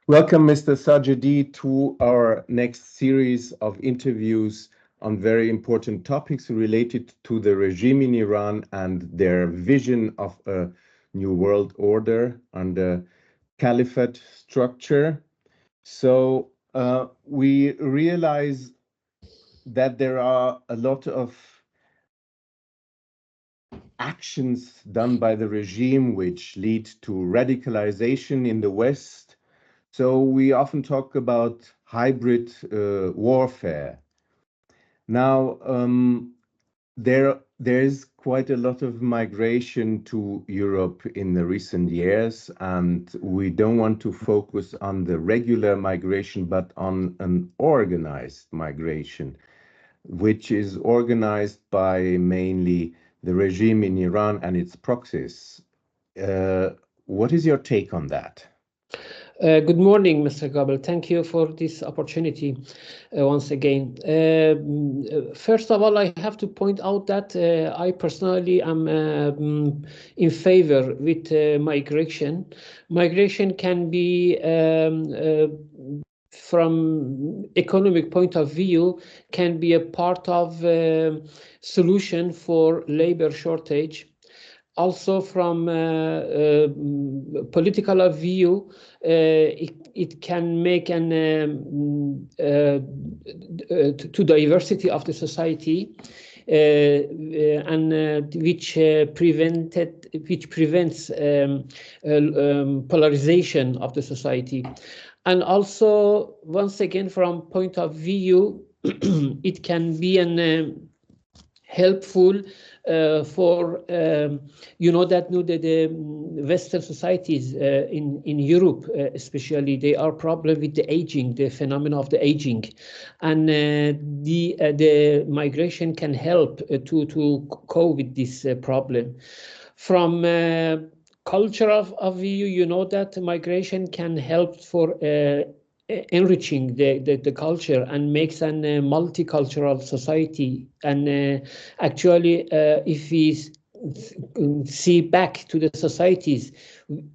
Welcome, Mr. Sajedi, to our next series of interviews on very important topics related to the regime in Iran and their vision of a new world order and a caliphate structure. So we realize that there are a lot of actions done by the regime which lead to radicalization in the West. So we often talk about hybrid warfare. Now, there's quite a lot of migration to Europe in the recent years, and we don't want to focus on the regular migration, but on an organized migration, which is organized by mainly the regime in Iran and its proxies. What is your take on that? Good morning, Mr. Gabel. Thank you for this opportunity once again. First of all, I have to point out that I personally am in favor with migration. Migration can be from economic point of view, can be a part of solution for labor shortage. Also from political view, it can make an to diversity of the society, and which prevents polarization of the society. And also, once again, from point of view, it can be an helpful for that the Western societies in Europe especially, they are problem with the aging, the phenomena of the aging, and the migration can help to cope with this problem. From culture of view, that migration can help for enriching the culture and makes an multicultural society. And actually, if we see back to the societies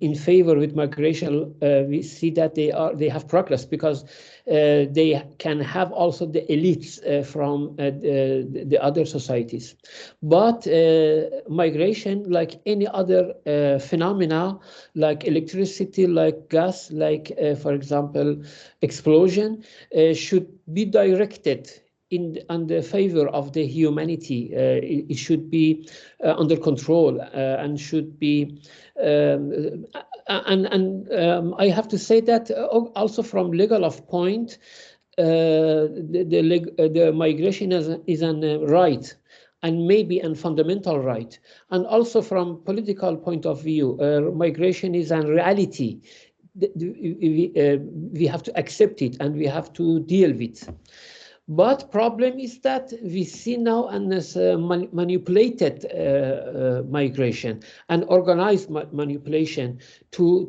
in favor with migration, we see that they have progress, because they can have also the elites from the other societies. But migration, like any other phenomena, like electricity, like gas, like for example explosion, should be directed on the favor of the humanity. It should be under control and should be I have to say that also from legal of point, the migration is a right, and maybe a fundamental right. And also from political point of view, migration is a reality. We have to accept it and we have to deal with. But problem is that we see now an manipulated migration and organized manipulation to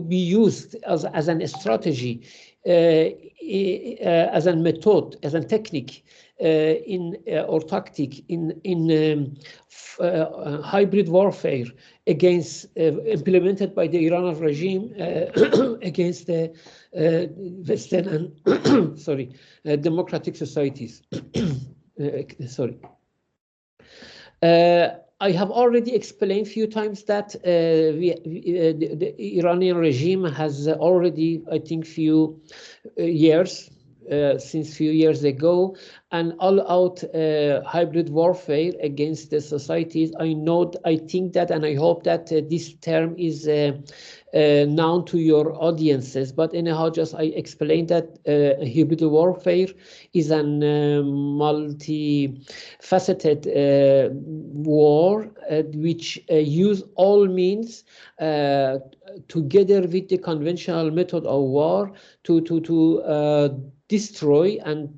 be used as an strategy, as a method, as a technique or tactic in hybrid warfare against implemented by the Iranian regime against the Western and sorry, democratic societies. Sorry. I have already explained a few times that the Iranian regime has already, I think, few years, since few years ago, an all-out hybrid warfare against the societies. I think that, and I hope that this term is known to your audiences. But anyhow, just I explained that hybrid warfare is an multifaceted war which use all means together with the conventional method of war to destroy and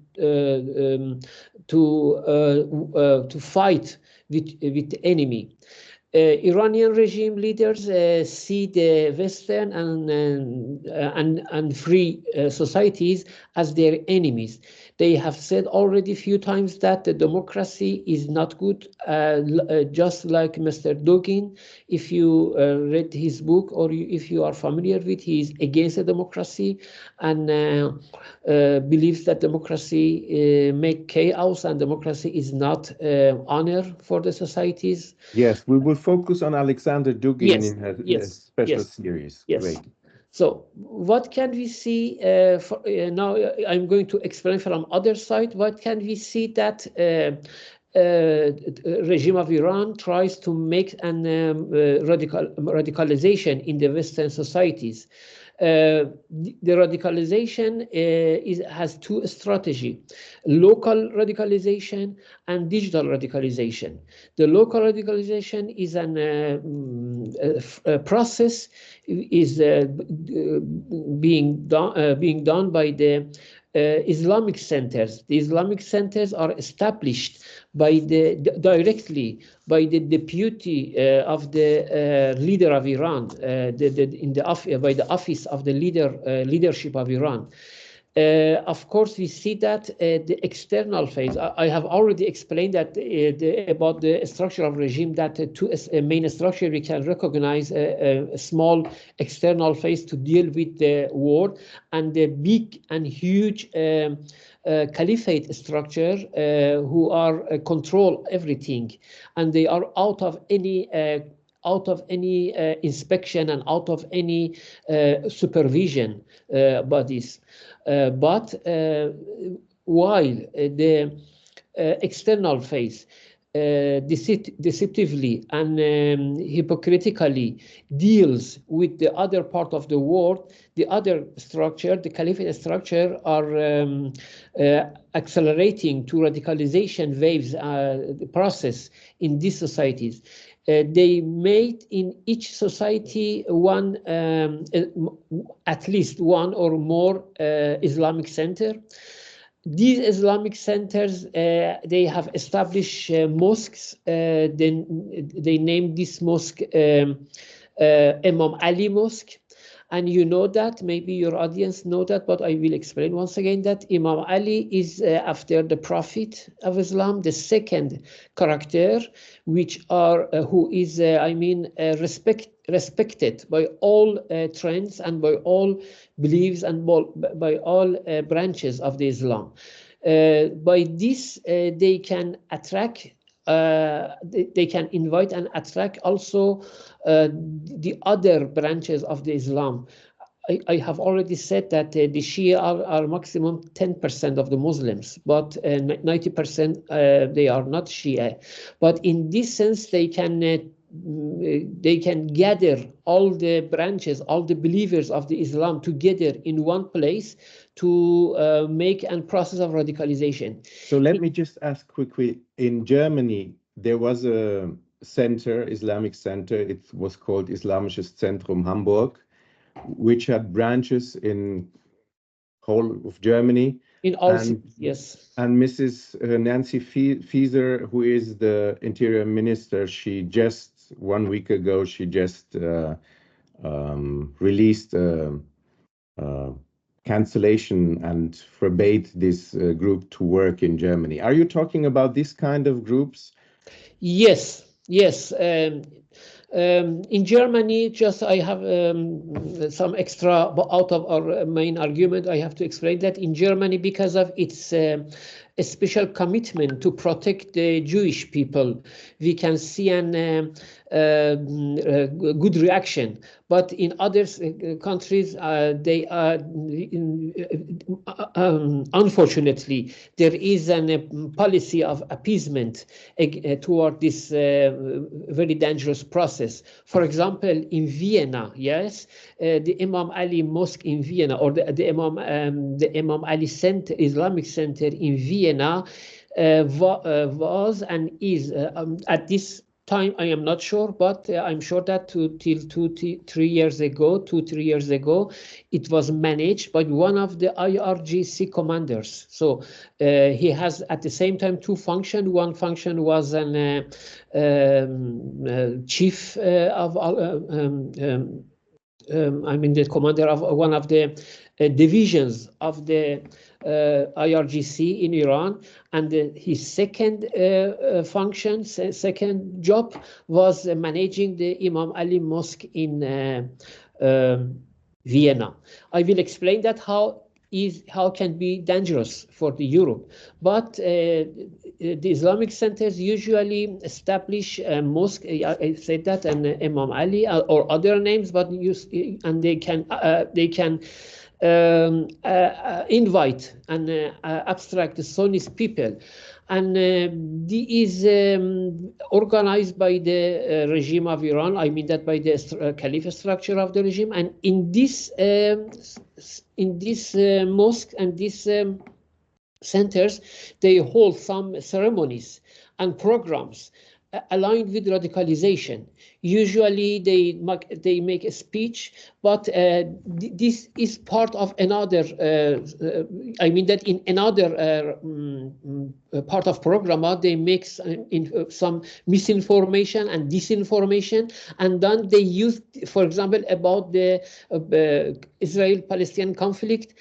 to fight with the enemy. Iranian regime leaders see the Western and free societies as their enemies. They have said already a few times that the democracy is not good, just like Mr. Dugin. If you read his book or if you are familiar with, he is against the democracy and believes that democracy make chaos and democracy is not honor for the societies. Yes, we will focus on Alexander Dugin Yes, in a yes, special yes, series. yes. Great. So what can we see now? I'm going to explain from other side. What can we see that regime of Iran tries to make an radicalization in the Western societies. The radicalization has two strategies: local radicalization and digital radicalization. The local radicalization is a process is being done by the Islamic centers. The Islamic centers are established directly by the deputy of the leader of Iran, by the office of the leadership of Iran. Of course, we see that the external phase. I have already explained that about the structure of regime. That two main structure we can recognize a small external phase to deal with the war, and the big and huge caliphate structure who are control everything, and they are out of any inspection and out of any supervision bodies. But while the external phase deceptively and hypocritically deals with the other part of the world, the other structure, the caliphate structure, are accelerating to radicalization waves process in these societies. They made in each society at least one or more Islamic center. These Islamic centers, they have established mosques. Then they named this mosque Imam Ali Mosque. And you know that, maybe your audience know that, but I will explain once again that Imam Ali is, after the Prophet of Islam, the second character, who is, respected by all trends and by all beliefs and by all branches of the Islam. By this, they can attract they can invite and attract also the other branches of the Islam. I have already said that the Shia are maximum 10% of the Muslims, but 90% they are not Shia. But in this sense, they can gather all the branches, all the believers of the Islam together in one place to make a process of radicalization. So let me just ask quickly, in Germany, there was a center, Islamic center, it was called Islamisches Zentrum Hamburg, which had branches in whole of Germany. In all and, cities, yes. And Mrs. Nancy Faeser, who is the Interior Minister, she just 1 week ago, she just released cancellation and forbade this group to work in Germany. Are you talking about this kind of groups? Yes, yes. In Germany, just I have some extra out of our main argument. I have to explain that in Germany, because of its a special commitment to protect the Jewish people, we can see an good reaction. But in other countries, they are unfortunately there is a policy of appeasement toward this very dangerous process. For example, in Vienna, yes, the Imam Ali Mosque in Vienna, or the Imam Ali Center, Islamic Center in Vienna, was and is at this time I am not sure, but I'm sure that till 3 years ago, 3 years ago, it was managed by one of the IRGC commanders. So he has at the same time two functions. One function was an chief of I mean the commander of one of the divisions of the IRGC in Iran, and his second function, second job, was managing the Imam Ali Mosque in Vienna. I will explain that how can be dangerous for the Europe, but the Islamic centers usually establish a mosque. I said that, and Imam Ali or other names, but and they can invite and abstract the Sunnist people, and is organized by the regime of Iran. I mean that by the Caliph structure of the regime, and in this mosque and these centers, they hold some ceremonies and programs aligned with radicalization. Usually they make a speech, but this is part of another, I mean that in another part of program, they make some misinformation and disinformation, and then they use, for example, about the Israel-Palestinian conflict,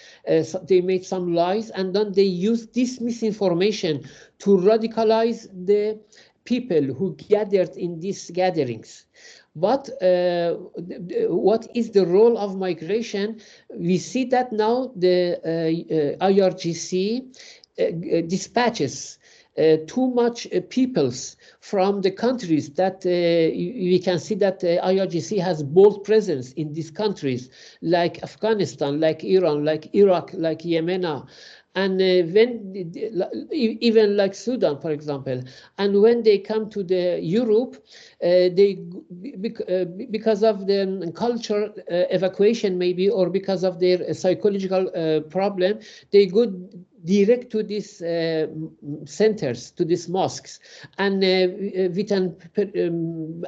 so they made some lies, and then they use this misinformation to radicalize the people who gathered in these gatherings. But what is the role of migration? We see that now the IRGC dispatches too much peoples from the countries that we can see that IRGC has bold presence in these countries, like Afghanistan, like Iran, like Iraq, like Yemen, and when even like Sudan, for example, and when they come to the Europe, they because of the culture evacuation maybe, or because of their psychological problem, they go direct to these centers, to these mosques, and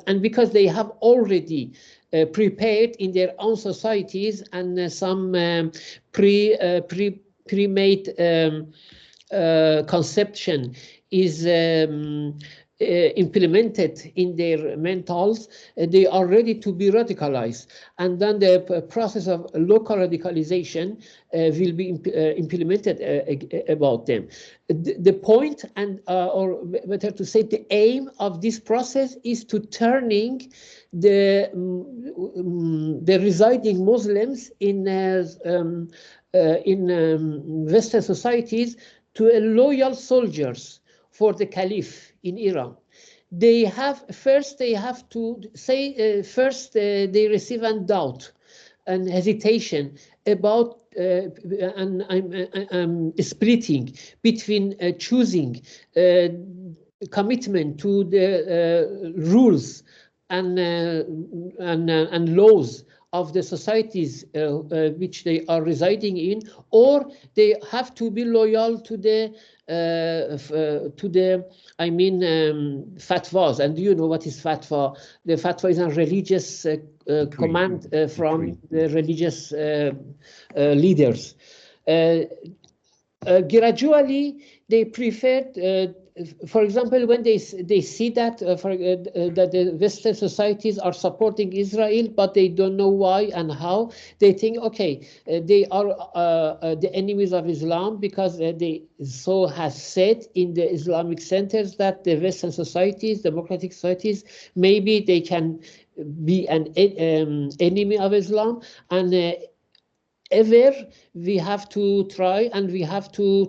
and because they have already prepared in their own societies, and some pre-made conception is implemented in their mentals, they are ready to be radicalized. And then the process of local radicalization will be implemented about them. The point, and or better to say, the aim of this process is to turning the residing Muslims in Western societies to a loyal soldiers for the Caliph in Iran. They have to say first they receive a doubt and hesitation about and I'm splitting between choosing commitment to the rules and laws of the societies which they are residing in, or they have to be loyal to the I mean fatwas. And do you know what is fatwa? The fatwa is a religious command from the religious leaders. Gradually, they preferred. For example, when they see that that the Western societies are supporting Israel, but they don't know why and how, they think, okay, they are the enemies of Islam, because they so has said in the Islamic centers that the Western societies, democratic societies, maybe they can be an enemy of Islam, and ever we have to try, and we have to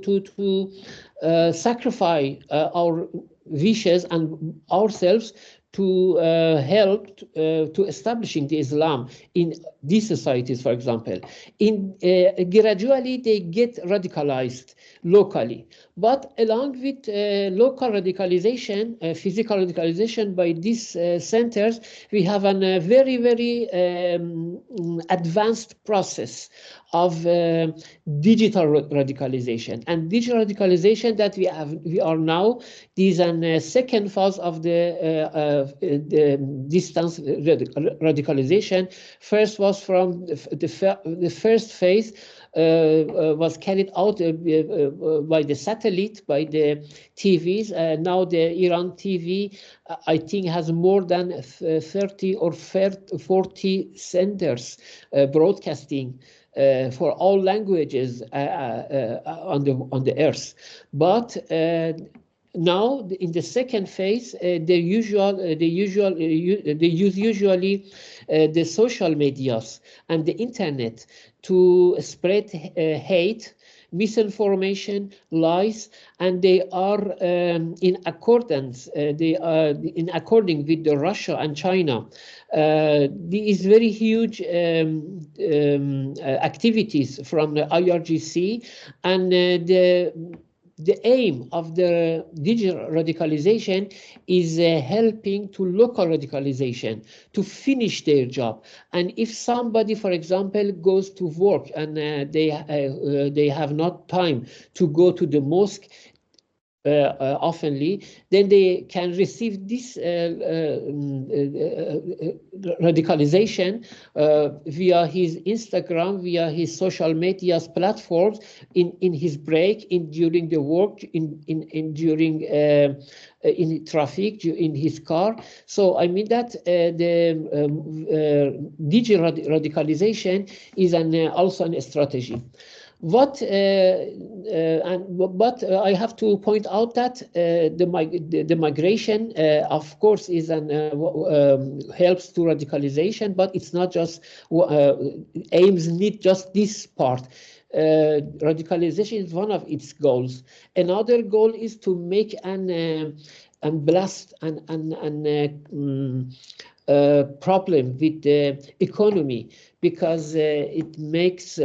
sacrifice our wishes and ourselves to help to establishing the Islam in these societies, for example. Gradually they get radicalized locally, but along with local radicalization, physical radicalization by these centers, we have a very, very advanced process of digital radicalization. And digital radicalization that we are now, is a second phase of the the distance radicalization. First was from the first phase was carried out by the satellite, by the TVs. Now the Iran TV, I think, has more than 30 or 40 centers broadcasting for all languages on the earth. But now in the second phase, they use usually the social medias and the internet to spread hate, misinformation, lies, and they are in accordance. They are in according with the Russia and China. There is very huge activities from the IRGC, and the aim of the digital radicalization is helping to local radicalization to finish their job. And if somebody, for example, goes to work and they have not time to go to the mosque oftenly, then they can receive this radicalization via his Instagram, via his social media platforms, in his break, during the work, during in traffic, in his car. So I mean that the digital radicalization is also a strategy. But I have to point out that the migration, of course, is helps to radicalization, but it's not just aims need just this part. Radicalization is one of its goals. Another goal is to make and blast problem with the economy, because it makes.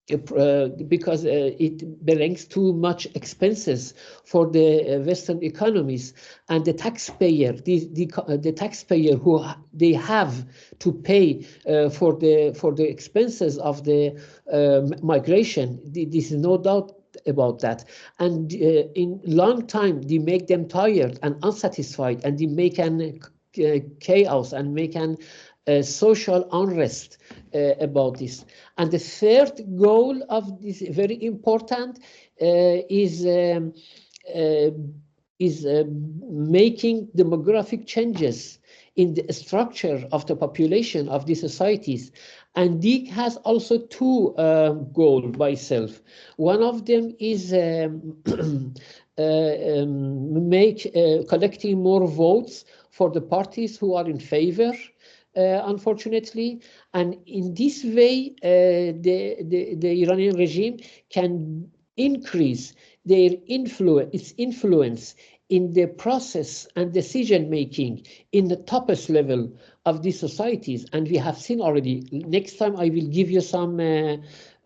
Because it brings too much expenses for the Western economies, and the taxpayer, the taxpayer who they have to pay for the expenses of the migration. This is no doubt about that, and in long time they make them tired and unsatisfied, and they make an chaos and make an social unrest about this. And the third goal of this, very important, is making demographic changes in the structure of the population of these societies. And DIG has also two goals by itself. One of them is collecting more votes for the parties who are in favor, unfortunately, and in this way the Iranian regime can increase its influence in the process and decision making in the toughest level of these societies. And we have seen already. Next time I will give you some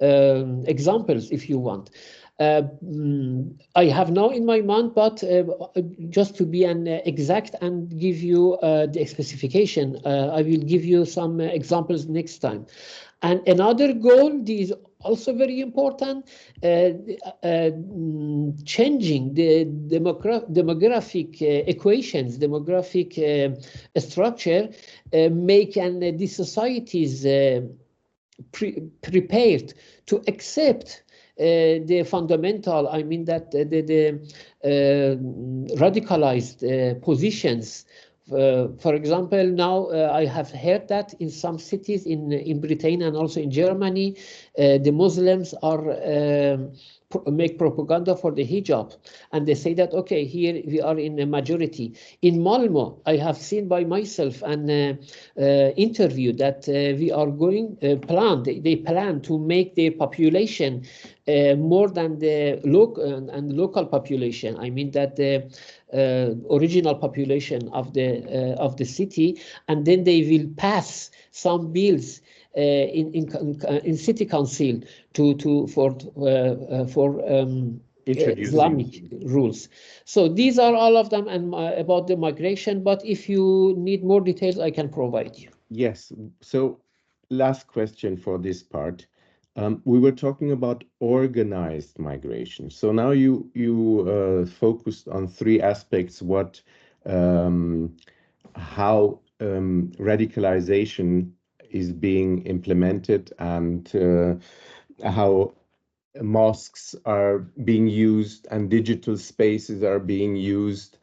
examples if you want. I have now in my mind, but just to be an exact and give you the specification, I will give you some examples next time. And another goal, this is also very important, changing the demographic equations, demographic structure, making these societies prepared to accept the fundamental, I mean that the radicalized positions. For example, now I have heard that in some cities in Britain and also in Germany, the Muslims are make propaganda for the hijab, and they say that, okay, here we are in a majority. In Malmo, I have seen by myself an interview that we are going they plan to make their population more than the local population. I mean that the original population of the city, and then they will pass some bills in city council for Islamic rules. So these are all of them, and about the migration. But if you need more details, I can provide you. Yes. So last question for this part. We were talking about organized migration. So now you focused on three aspects: what how radicalization is being implemented, and how mosques are being used and digital spaces are being used,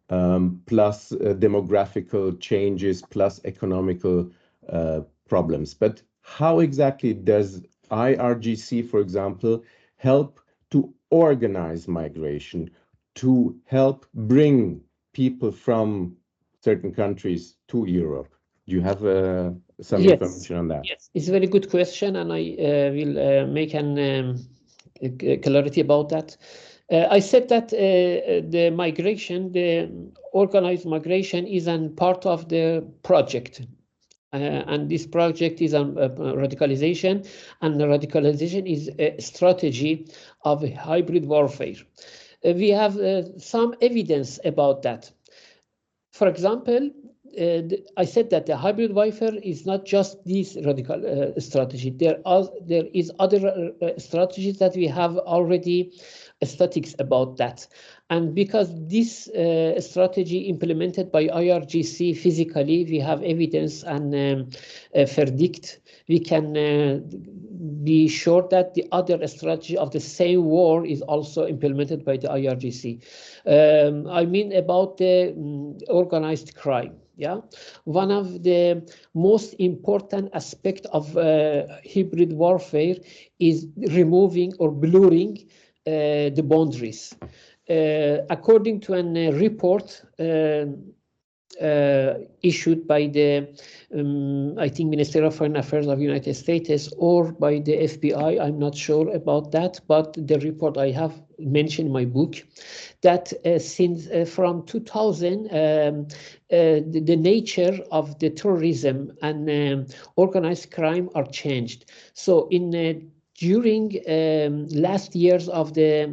plus demographical changes, plus economical problems. But how exactly does IRGC, for example, help to organize migration, to help bring people from certain countries to Europe? Do you have some Yes, information on that? yes, it's a very good question, and I will make an clarity about that. I said that the migration, the organized migration, is a part of the project. And this project is on radicalization, and radicalization is a strategy of hybrid warfare. We have some evidence about that. For example, I said that the hybrid warfare is not just this radical strategy. There is other strategies that we have already statistics about that. And because this strategy implemented by IRGC physically, we have evidence and verdict. We can be sure that the other strategy of the same war is also implemented by the IRGC. I mean about the organized crime. Yeah, one of the most important aspect of hybrid warfare is removing or blurring the boundaries. According to a report issued by the, I think, Minister of Foreign Affairs of United States or by the FBI, I'm not sure about that, but the report I have mentioned in my book, that since from 2000, the nature of the terrorism and organized crime are changed. So in during last years of the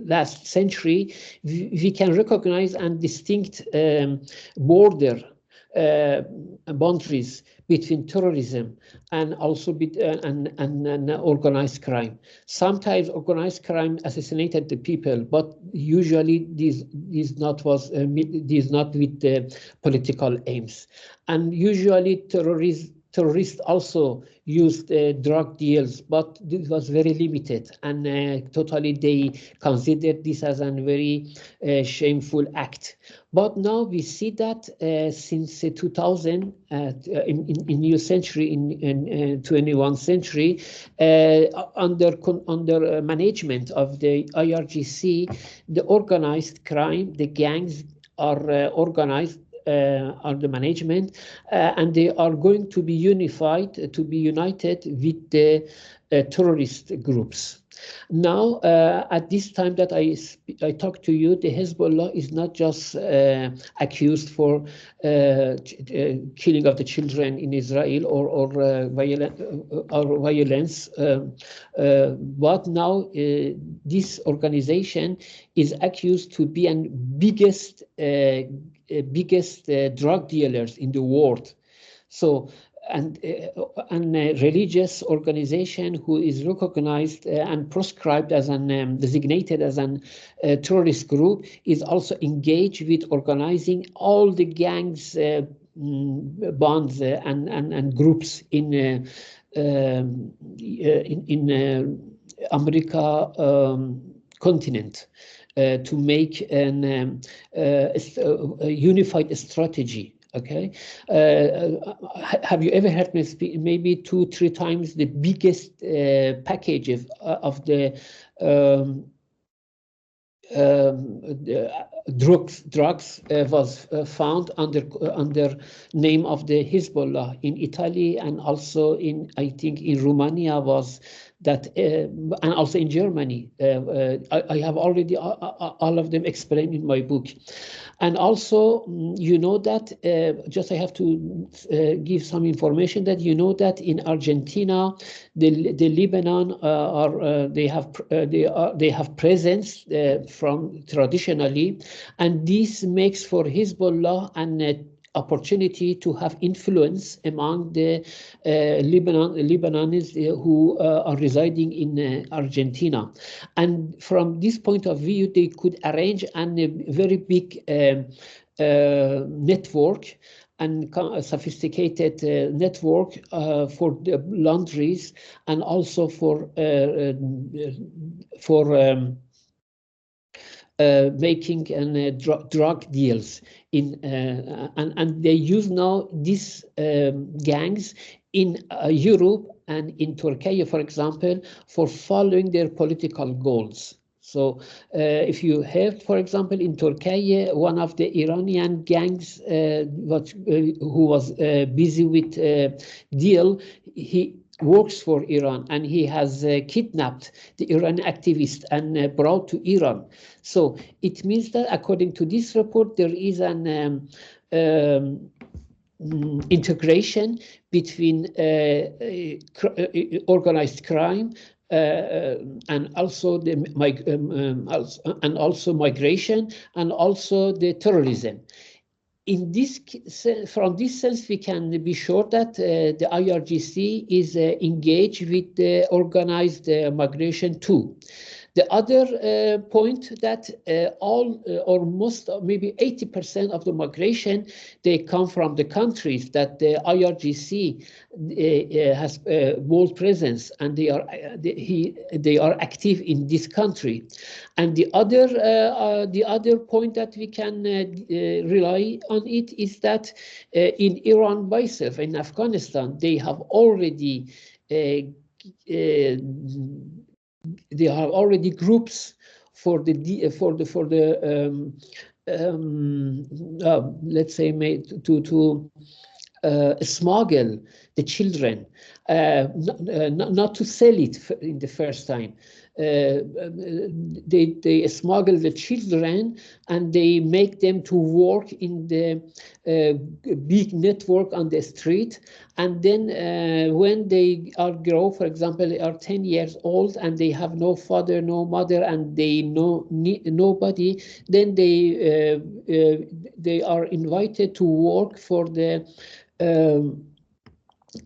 last century, we can recognize and distinct border boundaries between terrorism and also and organized crime. Sometimes organized crime assassinated the people, but usually this not with the political aims. And usually terrorists also used drug deals, but this was very limited, and totally they considered this as a very shameful act. But now we see that since 2000, in new century, in 21st century, under management of the IRGC, the organized crime, the gangs are organized under management, and they are going to be united with the terrorist groups. Now, at this time that I talk to you, the Hezbollah is not just accused for killing of the children in Israel or violence, but now this organization is accused to be the biggest drug dealers in the world. So, and a religious organization who is recognized and proscribed as an designated as an terrorist group is also engaged with organizing all the gangs, bonds and groups in America continent to make a unified strategy. Okay, have you ever heard me speak maybe 2-3 times the biggest package of the drugs was found under name of the Hezbollah in Italy, and also in, I think, in Romania was that, and also in Germany. I have already all of them explained in my book. And also, you know that, just I have to give some information that you know that in Argentina, the Lebanon they have presence from traditionally, and this makes for Hezbollah an opportunity to have influence among the Lebanese who are residing in Argentina. And from this point of view, they could arrange a very big network and sophisticated network for the laundries and also for making and drug deals in and they use now these gangs in Europe and in Turkey, for example, for following their political goals. So if you heard, for example, in Turkey, one of the Iranian gangs who was busy with deal, he works for Iran and he has kidnapped the Iranian activist and brought to Iran. So it means that according to this report, there is an integration between organized crime and also the and also migration and also the terrorism. In this, from this sense, we can be sure that the IRGC is engaged with the organized migration too. The other point that all or most, maybe 80% of the migration, they come from the countries that the IRGC has world presence, and they are active in this country. And the other point that we can rely on it is that in Iran by itself, in Afghanistan, they have already groups for the let's say to smuggle the children, not to sell it in the first time. They smuggle the children and they make them to work in the big network on the street, and then when they grow, for example, they are 10 years old and they have no father, no mother, and they know nobody, then they are invited to work for the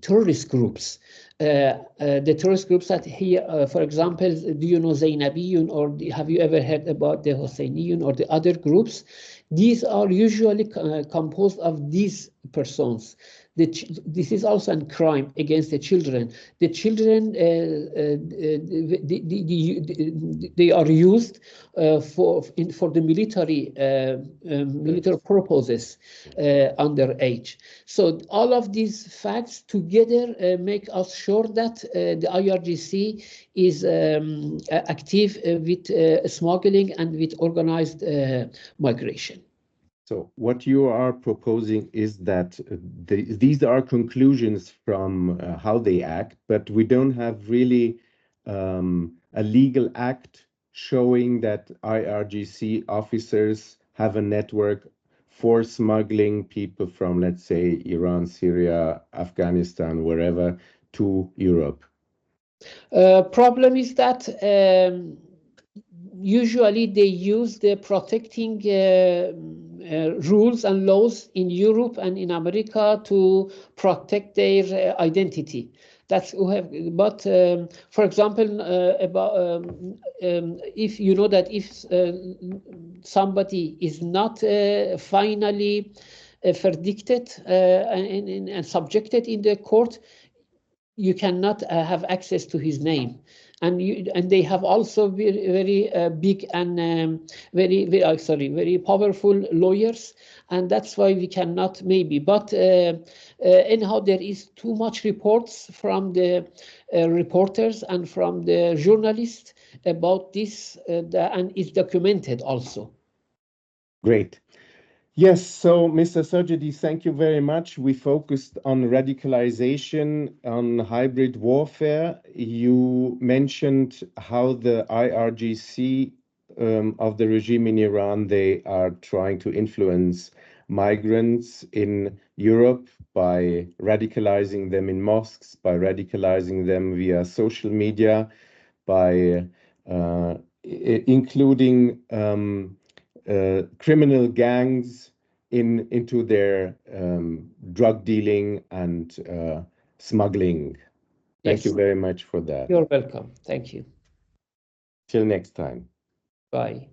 terrorist groups. The terrorist groups that here, for example, do you know Zainabiyun, or have you ever heard about the Husseiniun or the other groups? These are usually composed of these persons. This is also a crime against the children. The children, they are used for the military purposes underage. So all of these facts together make us sure that the IRGC is active with smuggling and with organized migration. So what you are proposing is that these are conclusions from how they act, but we don't have really a legal act showing that IRGC officers have a network for smuggling people from, let's say, Iran, Syria, Afghanistan, wherever, to Europe. Problem is that usually they use the protecting rules and laws in Europe and in America to protect their identity. That's but for example, if you know that if somebody is not finally verdicted and subjected in the court, you cannot have access to his name, and they have also very big and very powerful lawyers, and that's why we cannot maybe. But anyhow, there is too much reports from the reporters and from the journalists about this, and it's documented also. Great. Yes, so Mr. Sajedi, thank you very much. We focused on radicalization, on hybrid warfare. You mentioned how the IRGC of the regime in Iran, they are trying to influence migrants in Europe by radicalizing them in mosques, by radicalizing them via social media, by including criminal gangs into their drug dealing and smuggling. Thank you very much for that. You're welcome. Thank you. Till next time. Bye.